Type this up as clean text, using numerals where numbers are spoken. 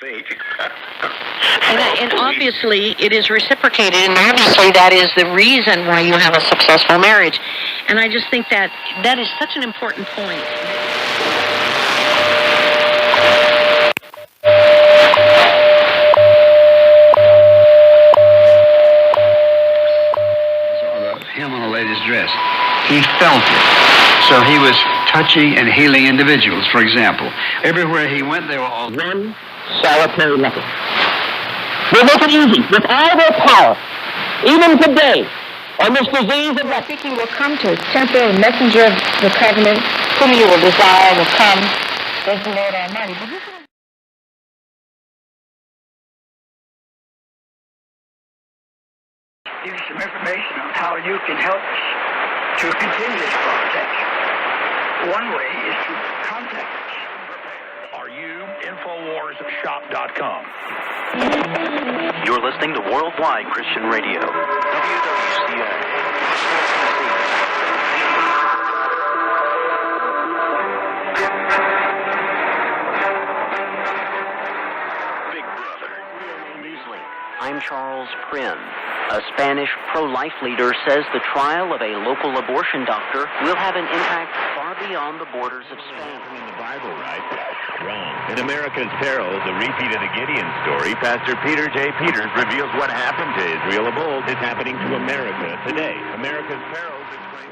fake. And obviously it is reciprocated, and obviously that is the reason why you have a successful marriage. And I just think that that is such an important point. Him on a lady's dress. He felt it. So he was touching and healing individuals, for example. Everywhere he went, they were all one solitary leper. They make it easy with all their power, even today, on this disease of leprosy. I think you will come to send the messenger of the covenant, whom you will desire will come, says the Lord Almighty. But this is give you some information on how you can help us to continue this project. One way is to contact us. Are you InfoWarsShop.com? You're listening to Worldwide Christian Radio, WWCA. I'm Charles Prin. A Spanish pro-life leader says the trial of a local abortion doctor will have an impact far beyond the borders of Spain. In the Bible, right? Wrong. In America's Perils, a repeat of the Gideon story, Pastor Peter J. Peters reveals what happened to Israel of old is happening to America today. America's Perils explains